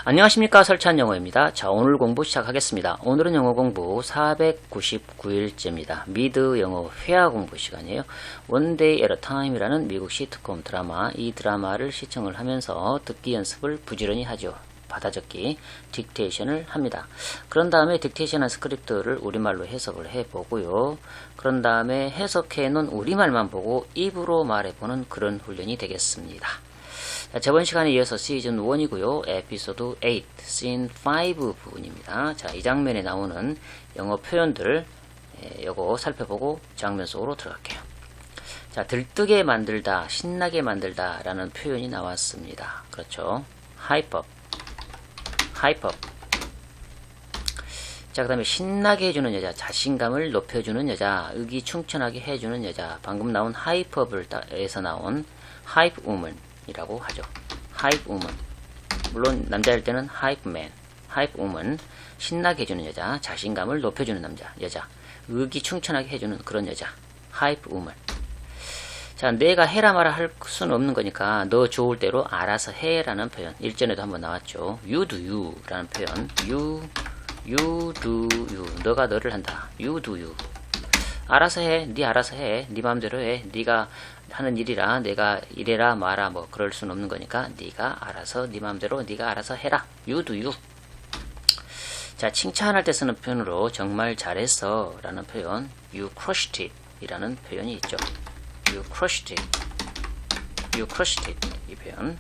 안녕하십니까, 설치한 영어입니다. 자, 오늘 공부 시작하겠습니다. 오늘은 영어 공부 499일째입니다. 미드 영어 회화 공부 시간이에요. One Day at a Time이라는 미국 시트콤 드라마, 이 드라마를 시청을 하면서 듣기 연습을 부지런히 하죠. 받아적기, 딕테이션을 합니다. 그런 다음에 딕테이션한 스크립트를 우리말로 해석을 해보고요. 그런 다음에 해석해 놓은 우리말만 보고 입으로 말해보는 그런 훈련이 되겠습니다. 자, 저번 시간에 이어서 시즌 1이고요. 에피소드 8, 씬 5 부분입니다. 자, 이 장면에 나오는 영어 표현들 요거 살펴보고 장면 속으로 들어갈게요. 자, 들뜨게 만들다, 신나게 만들다 라는 표현이 나왔습니다. 그렇죠. hype up. 자, 그 다음에 신나게 해주는 여자, 자신감을 높여주는 여자, 의기충천하게 해주는 여자. 방금 나온 hype up에서 나온 hype woman 이라고 하죠. hype woman. 물론 남자일 때는 hype man, hype woman. 신나게 해주는 여자, 자신감을 높여주는 남자, 여자, 의기충천하게 해주는 그런 여자, hype woman. 자, 내가 해라 마라 할 수는 없는 거니까 너 좋을 대로 알아서 해라는 표현. 일전에도 한번 나왔죠. You do you 라는 표현. You do you. 너가 너를 한다. You do you. 알아서 해. 네 알아서 해. 네 마음대로 해. 네가 하는 일이라 내가 이래라 마라 뭐 그럴 수는 없는 거니까 네가 알아서 네 마음대로 네가 알아서 해라. You do you. 자, 칭찬할 때 쓰는 표현으로 정말 잘했어 라는 표현, You crushed it 이라는 표현이 있죠. You crushed it 이 표현.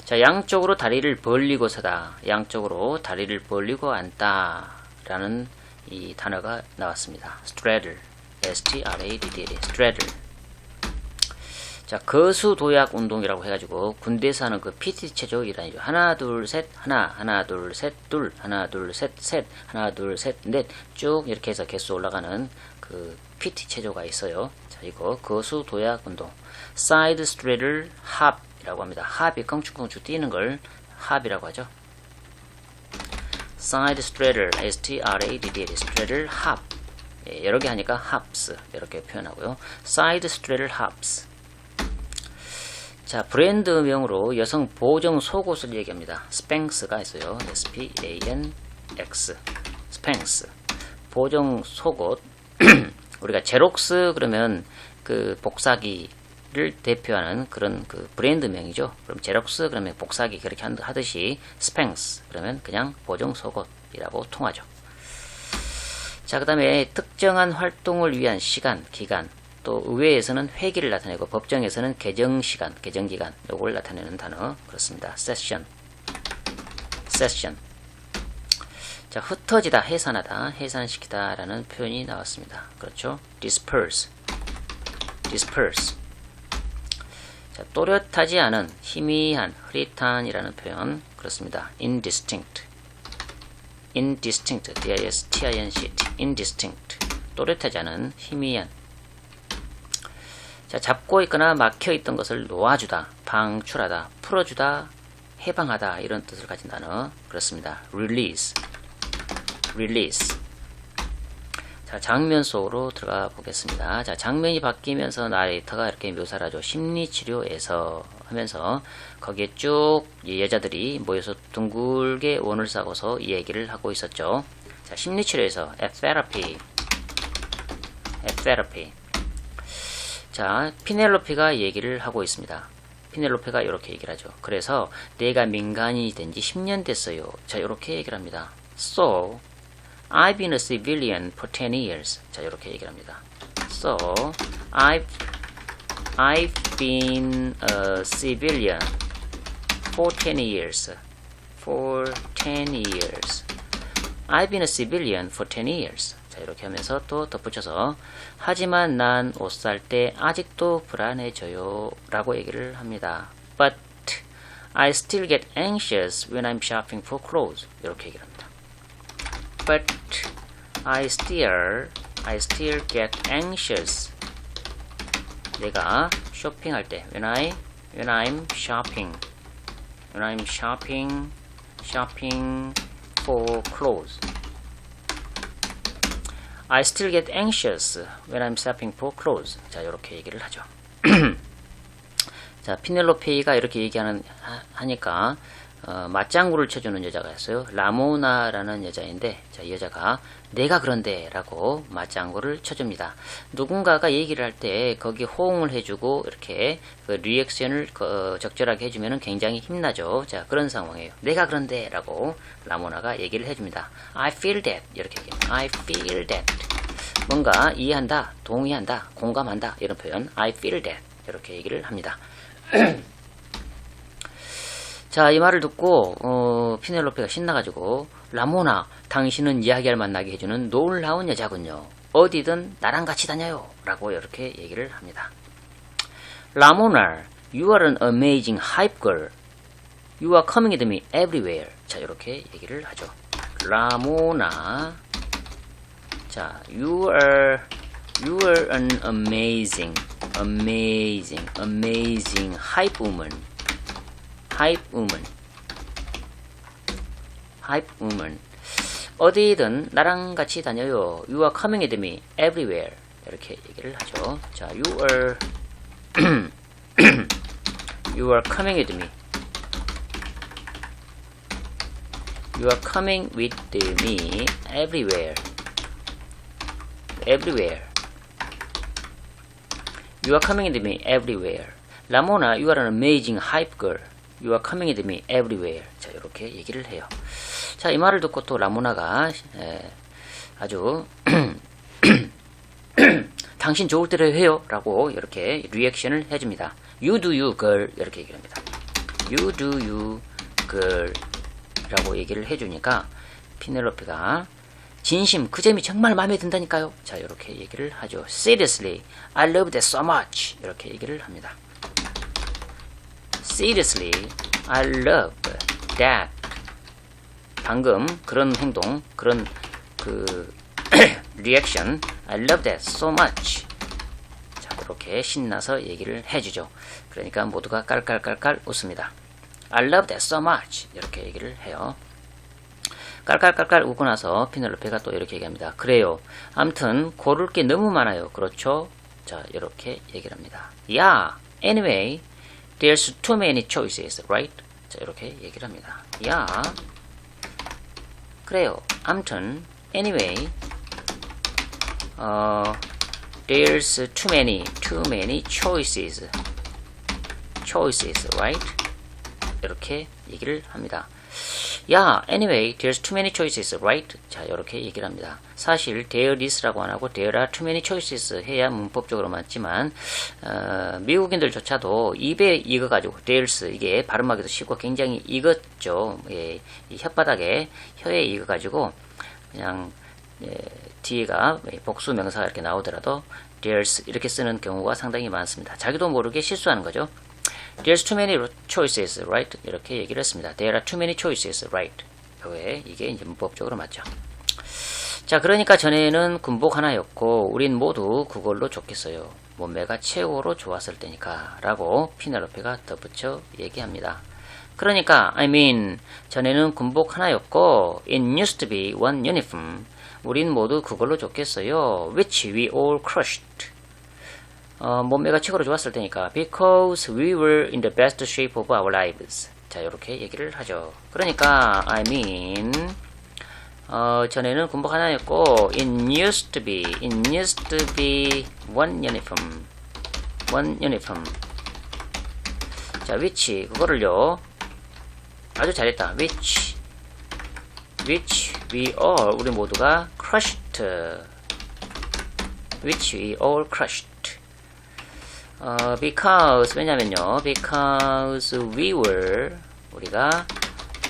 자, 양쪽으로 다리를 벌리고 서다, 양쪽으로 다리를 벌리고 앉다 라는 이 단어가 나왔습니다. straddle, straddle, straddle. 자, 거수도약 운동이라고 해가지고 군대에서 하는 그 PT 체조이라는 하나 둘 셋 하나 둘 셋 둘 하나 둘 셋 셋 하나 둘 셋 넷 쭉 이렇게 해서 개수 올라가는 그 PT 체조가 있어요. 자, 이거 거수도약 운동. 사이드 스트레들 합이라고 합니다. 합이 껑충껑충 뛰는 걸 합이라고 하죠. 사이드 스트레들, straddle, 스트레들 합. 예, 여러 개 하니까 합스 이렇게 표현하고요. 사이드 스트레들 합스. 자, 브랜드명으로 여성 보정 속옷을 얘기합니다. 스팽스가 있어요. S-P-A-N-X. 스팽스. 보정 속옷. 우리가 제록스 그러면 그 복사기를 대표하는 그런 그 브랜드명이죠. 그럼 제록스 그러면 복사기 그렇게 하듯이 스팽스 그러면 그냥 보정 속옷이라고 통하죠. 자, 그 다음에 특정한 활동을 위한 시간, 기간. 또 의회에서는 회기를 나타내고 법정에서는 개정시간, 개정기간 요걸 나타내는 단어 그렇습니다. session. 자, 흩어지다, 해산하다, 해산시키다 라는 표현이 나왔습니다. 그렇죠. disperse. 자, 또렷하지 않은, 희미한, 흐릿한 이라는 표현 그렇습니다. indistinct, D-I-S-T-I-N-C-T, indistinct. 또렷하지 않은, 희미한. 자, 잡고 있거나 막혀 있던 것을 놓아주다, 방출하다, 풀어주다, 해방하다 이런 뜻을 가진 단어 그렇습니다. release. 자, 장면 속으로 들어가 보겠습니다. 자, 장면이 바뀌면서 나레이터가 이렇게 묘사를 하죠. 심리치료에서 하면서 거기에 쭉 여자들이 모여서 둥글게 원을 싸고서 이 얘기를 하고 있었죠. 자, 심리치료에서 at therapy. 자, 피넬로페가 얘기를 하고 있습니다. 피넬로페가 이렇게 얘기를 하죠. 그래서 내가 민간인이 된 지 10년 됐어요. 자, 이렇게 얘기를 합니다. So, I've been a civilian for 10 years. 자, 이렇게 얘기를 합니다. So, I've been a civilian for 10 years. I've been a civilian for 10 years. 자, 이렇게 하면서 또 덧붙여서 하지만 난 옷 살 때 아직도 불안해져요 라고 얘기를 합니다. But I still get anxious when I'm shopping for clothes. 이렇게 얘기를 합니다. But I still get anxious. 내가 쇼핑할 때 when I'm shopping for clothes. I still get anxious when I'm shopping for clothes. 자, 이렇게 얘기를 하죠. 자, 피넬로페이가 이렇게 얘기하니까 맞장구를 쳐주는 여자가 있어요. 라모나라는 여자인데, 자, 이 여자가 내가 그런데 라고 맞장구를 쳐줍니다. 누군가가 얘기를 할 때 거기 호응을 해주고 이렇게 그 리액션을 적절하게 해주면 굉장히 힘나죠. 자, 그런 상황이에요. 내가 그런데 라고 라모나가 얘기를 해줍니다. I feel that 이렇게 얘기합니다. I feel that 뭔가 이해한다, 동의한다, 공감한다 이런 표현 I feel that 이렇게 얘기를 합니다. 자, 이 말을 듣고 피넬로페가 신나가지고 라모나, 당신은 이야기할 만나게 해주는 놀라운 여자군요. 어디든 나랑 같이 다녀요. 라고 이렇게 얘기를 합니다. 라모나, you are an amazing hype girl. You are coming with me everywhere. 자, 이렇게 얘기를 하죠. 라모나, 자, you are an amazing hype woman. hype woman. 어디든 나랑 같이 다녀요. You are coming with me everywhere. 이렇게 얘기를 하죠. 자, you are coming with me. You are coming with me everywhere. everywhere. You are coming with me everywhere. 라모나, you are an amazing hype girl. You are coming with me everywhere. 자, 이렇게 얘기를 해요. 자, 이 말을 듣고 또 라모나가 아주 당신 좋을 대로 해요 라고 이렇게 리액션을 해줍니다. You do you girl 이렇게 얘기를 합니다. You do you girl 라고 얘기를 해주니까 피넬로페가 진심 그 점이 정말 마음에 든다니까요. 자, 이렇게 얘기를 하죠. Seriously, I love that so much 이렇게 얘기를 합니다. Seriously, I love that. 방금 그런 행동, 그런 그 리액션, I love that so much. 자, 이렇게 신나서 얘기를 해주죠. 그러니까 모두가 깔깔깔깔 웃습니다. I love that so much. 이렇게 얘기를 해요. 깔깔깔깔 웃고 나서 피넬로페가 또 이렇게 얘기합니다. 그래요. 암튼 고를 게 너무 많아요. 그렇죠? 자, 이렇게 얘기를 합니다. Yeah, anyway, there's too many choices, right? 자, 이렇게 얘기를 합니다. Yeah, 그래요. 암튼 anyway, there's too many choices, right? 이렇게 얘기를 합니다. Yeah, anyway, there's too many choices, right? 자, 이렇게 얘기를 합니다. 사실 there is라고 안 하고 there are too many choices 해야 문법적으로 맞지만 미국인들조차도 입에 익어가지고 there's 이게 발음하기도 쉽고 굉장히 익었죠. 예, 이 혓바닥에 혀에 익어가지고 그냥 뒤에가 복수 명사가 이렇게 나오더라도 there's 이렇게 쓰는 경우가 상당히 많습니다. 자기도 모르게 실수하는 거죠. There's too many choices, right? 이렇게 얘기를 했습니다. There are too many choices, right? 이게 이제 문법적으로 맞죠. 자, 그러니까 전에는 군복 하나였고 우린 모두 그걸로 좋겠어요. 몸매가 최고로 좋았을 때니까 라고 피넬로페가 덧붙여 얘기합니다. 그러니까 I mean 전에는 군복 하나였고 it used to be one uniform. 우린 모두 그걸로 좋겠어요. Which we all crushed. 몸매가 최고로 좋았을 때니까 because we were in the best shape of our lives. 자, 이렇게 얘기를 하죠. 그러니까 I mean 전에는 군복 하나였고 it used to be one uniform. 자, which 그거를요 아주 잘했다. which we all 우리 모두가 crushed. which we all crushed. because 왜냐면요 because we were 우리가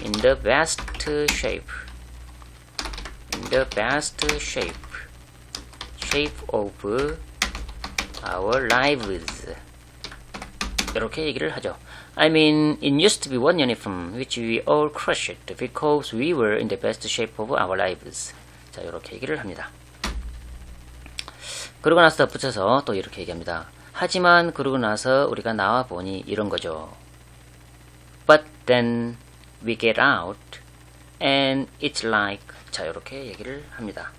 in the best shape of our lives 이렇게 얘기를 하죠. I mean it used to be one uniform which we all crushed because we were in the best shape of our lives. 자, 이렇게 얘기를 합니다. 그러고 나서 덧붙여서 또 이렇게 얘기합니다. 하지만 그러고 나서 우리가 나와 보니 이런 거죠. But then we get out and it's like 자, 이렇게 얘기를 합니다.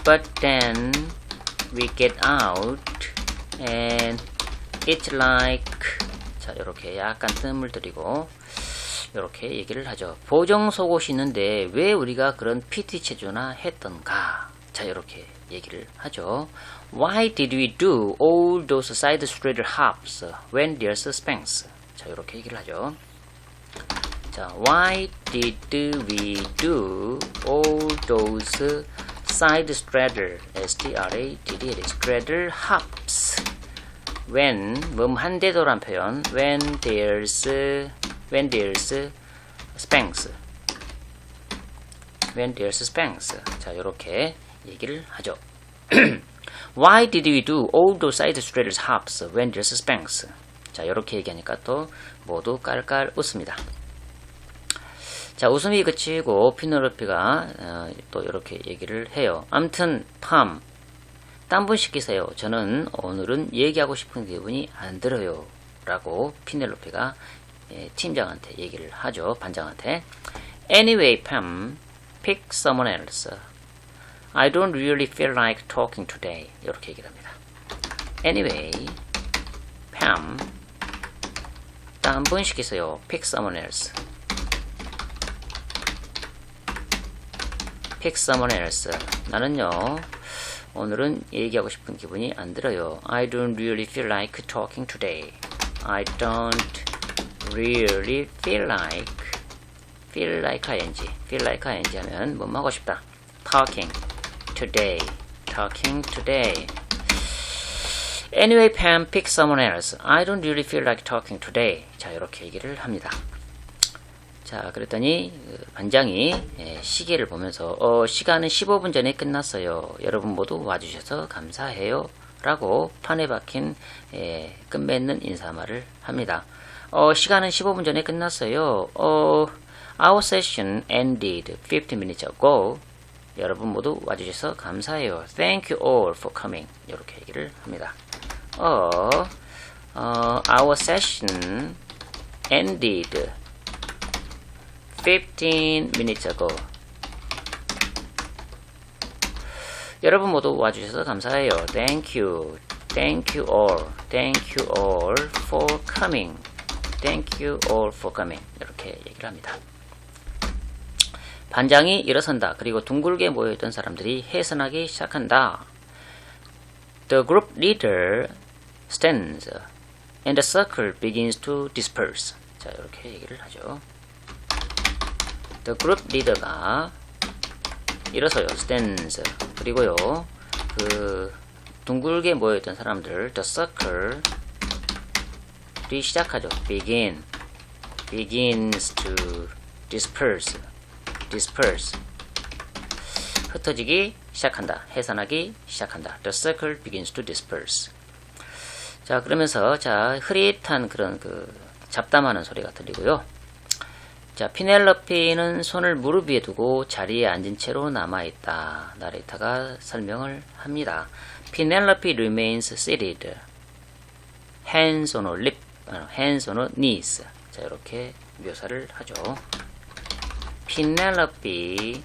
But then we get out and it's like 자, 이렇게 약간 뜸을 들이고 이렇게 얘기를 하죠. 보정 속옷이 있는데 왜 우리가 그런 PT 체조나 했던가? 자, 이렇게 얘기를 하죠. Why did we do all those side straight hops when there's Spanx? 자, 이렇게 얘기를 하죠. 자, why did we do all those side straddle, S-T-R-A-D-D-L, straddle hops when, 한대도란 표현, when there's Spanx. when there's Spanx. 자, 이렇게 얘기를 하죠. Why did we do all those side straddle hops when there's Spanx? 자, 이렇게 얘기하니까 또 모두 깔깔 웃습니다. 자, 웃음이 그치고 피놀로피가 또 이렇게 얘기를 해요. 암튼 팜, 딴 분 시키세요. 저는 오늘은 얘기하고 싶은 기분이 안 들어요. 라고 피넬로피가 팀장한테 얘기를 하죠. 반장한테. Anyway, Pam, pick someone else. I don't really feel like talking today. 이렇게 얘기를 합니다. Anyway, Pam, 딴 분 시키세요. Pick someone else. Pick someone else. 나는요, 오늘은 얘기하고 싶은 기분이 안 들어요. I don't really feel like talking today. I don't really feel like ing. feel like ing 하면 뭐 하고 싶다. talking today. Anyway, Pam, pick someone else. I don't really feel like talking today. 자, 이렇게 얘기를 합니다. 자, 그랬더니 반장이 시계를 보면서 시간은 15분 전에 끝났어요. 여러분 모두 와주셔서 감사해요. 라고 판에 박힌 끝맺는 인사말을 합니다. 시간은 15분 전에 끝났어요. Our session ended 15 minutes ago. 여러분 모두 와주셔서 감사해요. Thank you all for coming. 이렇게 얘기를 합니다. Our session ended 15 minutes ago. 여러분 모두 와주셔서 감사해요. Thank you all for coming. Thank you all for coming. 이렇게 얘기를 합니다. 반장이 일어선다. 그리고 둥글게 모여있던 사람들이 해산하기 시작한다. The group leader stands and the circle begins to disperse. 자, 이렇게 얘기를 하죠. The group leader가 일어서요. stands. 그리고요, 둥글게 모여있던 사람들, the circle이 시작하죠. begins to disperse. 흩어지기 시작한다. 해산하기 시작한다. The circle begins to disperse. 자, 그러면서, 자, 흐릿한 그런 잡담하는 소리가 들리고요. 자, 피넬로피는 손을 무릎 위에 두고 자리에 앉은 채로 남아있다. 나레이터가 설명을 합니다. Penelope remains seated. Hands on her knees. 자, 이렇게 묘사를 하죠. Penelope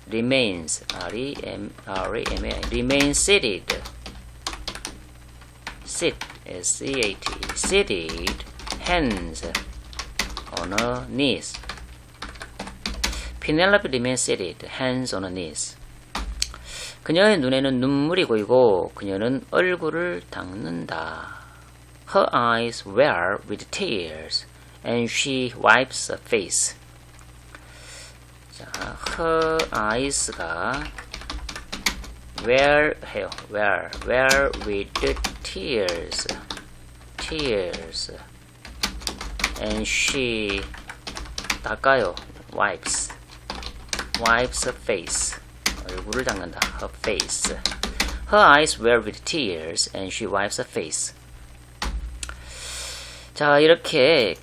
remains, remains seated. Sit, S-E-A-T, seated, hands on her knees. Penelope remains seated, hands on her knees. 그녀의 눈에는 눈물이 고이고 그녀는 얼굴을 닦는다. Her eyes were with tears, and she wipes her face. 자, her eyes가 were 해요. were with tears, and she 닦아요. wipes her face. 얼굴을 닦는다. her face. Her eyes were with tears, and she wipes her face. 자, 이렇게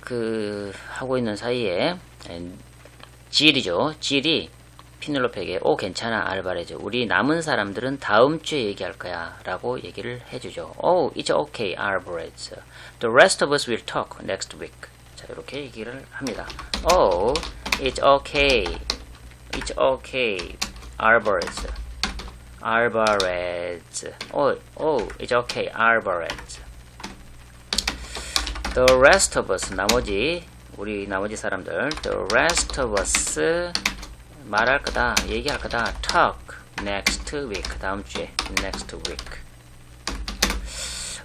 하고 있는 사이에 질이죠. 질이 피넬로페에게 괜찮아 알바레즈. 우리 남은 사람들은 다음 주에 얘기할 거야 라고 얘기를 해주죠. It's okay, Alvarez. The rest of us will talk next week. 자, 이렇게 얘기를 합니다. It's okay, Alvarez. It's okay, Alvarez. The rest of us, 나머지 우리 나머지 사람들 the rest of us 말할 거다, 얘기할 거다. talk next week. 다음 주에 next week.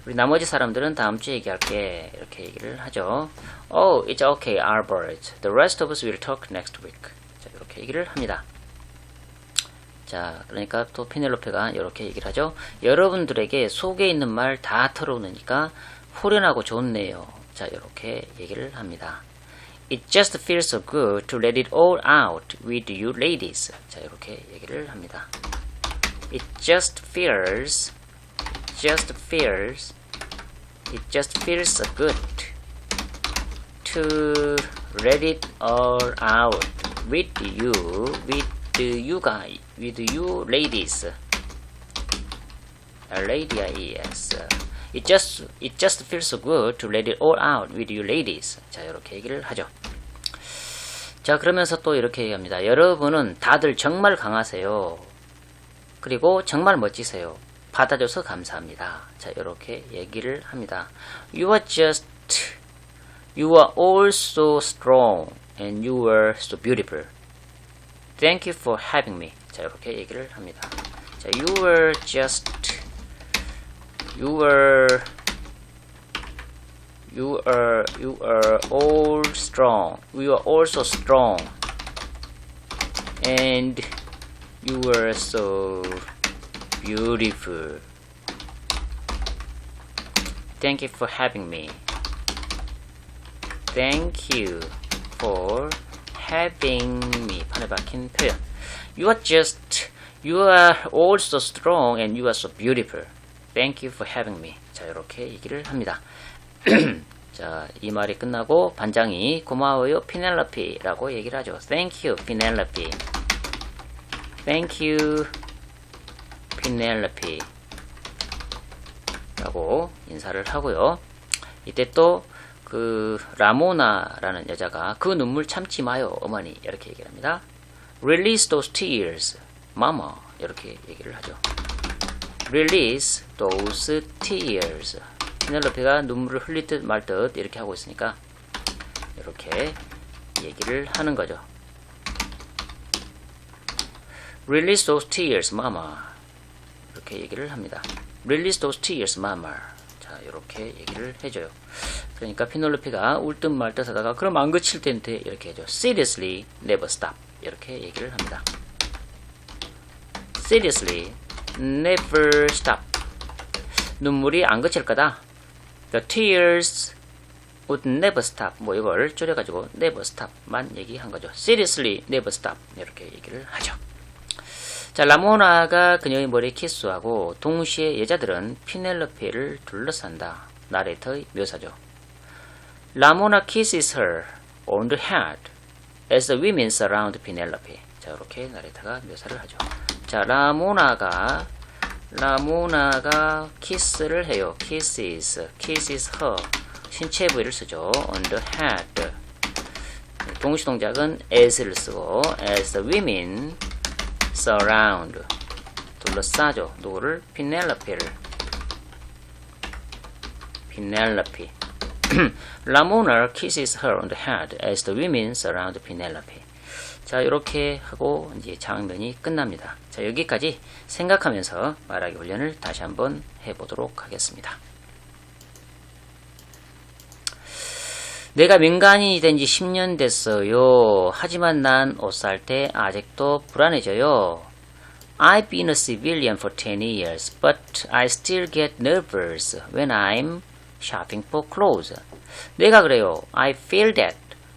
우리 나머지 사람들은 다음 주에 얘기할게. 이렇게 얘기를 하죠. Oh, it's okay, Albert. The rest of us will talk next week. 자, 이렇게 얘기를 합니다. 자, 그러니까 또 피넬로페가 이렇게 얘기를 하죠. 여러분들에게 속에 있는 말 다 털어놓으니까 후련하고 좋네요. 자, 이렇게 얘기를 합니다. It just feels so good to let it all out with you ladies. 자, 이렇게 얘기를 합니다. It just feels so good to let it all out with you guys, with you ladies. Lady, yes. It just feels so good to let it all out with you ladies. 자, 이렇게 얘기를 하죠. 자, 그러면서 또 이렇게 얘기합니다. 여러분은 다들 정말 강하세요. 그리고 정말 멋지세요. 받아줘서 감사합니다. 자, 이렇게 얘기를 합니다. You are all so strong and you are so beautiful. Thank you for having me. 자, 이렇게 얘기를 합니다. 자, you are all strong. You are also strong. And you are so beautiful. Thank you for having me. Thank you for having me. 판에 박힌 표현. You are all so strong and you are so beautiful. Thank you for having me. 자, 이렇게 얘기를 합니다. 자, 이 말이 끝나고 반장이 고마워요, 피넬로피 라고 얘기를 하죠. Thank you, 피넬로피. Thank you, 피넬로피 라고 인사를 하고요. 이때 또 그 라모나라는 여자가 그 눈물 참지 마요, 어머니. 이렇게 얘기를 합니다. Release those tears, mama. 이렇게 얘기를 하죠. Release those tears. 피넬로페가 눈물을 흘릴 듯 말 듯 이렇게 하고 있으니까 이렇게 얘기를 하는 거죠. Release those tears, mama. 이렇게 얘기를 합니다. Release those tears, mama. 자, 이렇게 얘기를 해줘요. 그러니까 피넬로페가 울 듯 말 듯 하다가 그럼 안 그칠 텐데 이렇게 해줘. Seriously, never stop. 이렇게 얘기를 합니다. Seriously, never stop. 눈물이 안 그칠 거다. The tears would never stop. 뭐 이걸 줄여가지고 never stop만 얘기한 거죠. Seriously, never stop. 이렇게 얘기를 하죠. 자, 라모나가 그녀의 머리에 키스하고 동시에 여자들은 피넬로페를 둘러싼다. 나레이터의 묘사죠. 라모나 kisses her on the head as the women surround Penelope. 자, 이렇게 나레이터가 묘사를 하죠. 자, 라모나가 키스를 해요. kisses her. 신체 부위를 쓰죠. on the head. 동시 동작은 as를 쓰고 as the women surround. 둘러싸죠. 누구를? 피넬로페를. Penelope. Ramona kisses her on the head as the women surround Penelope. 자, 이렇게 하고 이제 장면이 끝납니다. 자, 여기까지 생각하면서 말하기 훈련을 다시 한번 해보도록 하겠습니다. 내가 민간인이 된 지 10년 됐어요. 하지만 난 옷 살 때 아직도 불안해져요. I've been a civilian for 10 years, but I still get nervous when I'm shopping for clothes. 내가 그래요. I feel that.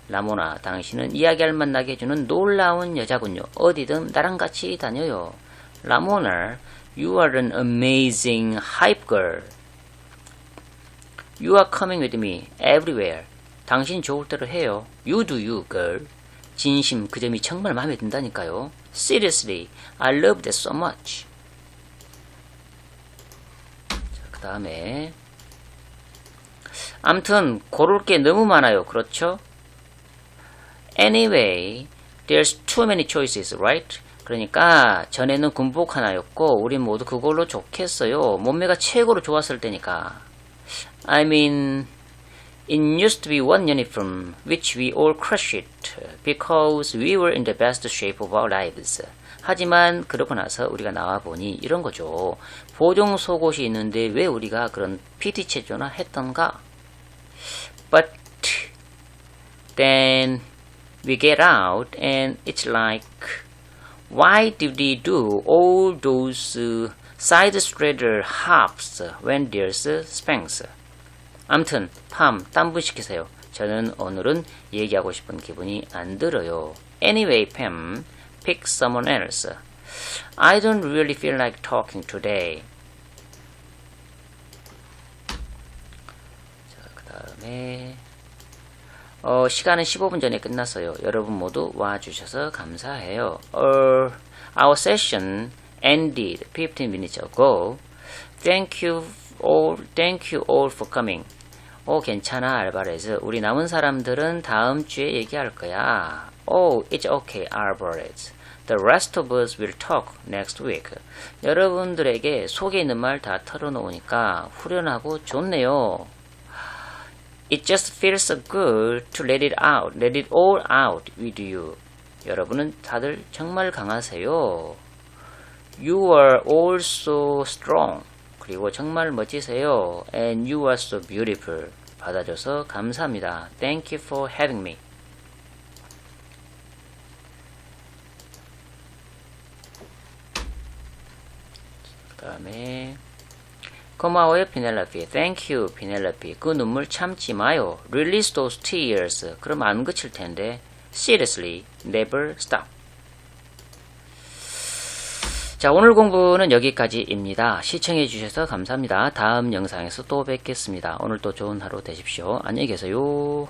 라모나, 당신은 이야기할 만나게 해주는 놀라운 여자군요. 어디든 나랑 같이 다녀요. 라모나, you are an amazing hype girl. You are coming with me everywhere. 당신 좋을 대로 해요. You do you, girl. 진심, 그 점이 정말 마음에 든다니까요. Seriously, I love that so much. 자, 그 다음에 암튼 고를 게 너무 많아요. 그렇죠? Anyway, there's too many choices, right? 그러니까 전에는 군복 하나였고 우리 모두 그걸로 좋겠어요. 몸매가 최고로 좋았을 때니까. I mean, It used to be one uniform, which we all crushed because we were in the best shape of our lives. 하지만 그러고 나서 우리가 나와보니 이런 거죠. 보정 속옷이 있는데 왜 우리가 그런 PT 체조나 했던가? But then we get out and it's like, why did we do all those side straddle hops when there's Spanx? 암튼 팜 딴분시키세요. 저는 오늘은 얘기하고 싶은 기분이 안 들어요. Anyway, Pam, pick someone else. I don't really feel like talking today. 자, 그 다음에 시간은 15분 전에 끝났어요. 여러분 모두 와주셔서 감사해요. Our session ended 15 minutes ago. Thank you all for coming. 괜찮아, 알바레즈. 우리 남은 사람들은 다음 주에 얘기할 거야. It's okay, Alvarez. The rest of us will talk next week. 여러분들에게 속에 있는 말 다 털어놓으니까 후련하고 좋네요. It just feels so good to let it all out with you. 여러분은 다들 정말 강하세요. You are all so strong. 그리고 정말 멋지세요. And you are so beautiful. 받아줘서 감사합니다. Thank you for having me. 그 다음에 고마워요, 피넬로피. Thank you, 피넬로피. 그 눈물 참지 마요. Release those tears. 그럼 안 그칠 텐데. Seriously, never stop. 자, 오늘 공부는 여기까지입니다. 시청해 주셔서 감사합니다. 다음 영상에서 또 뵙겠습니다. 오늘도 좋은 하루 되십시오. 안녕히 계세요.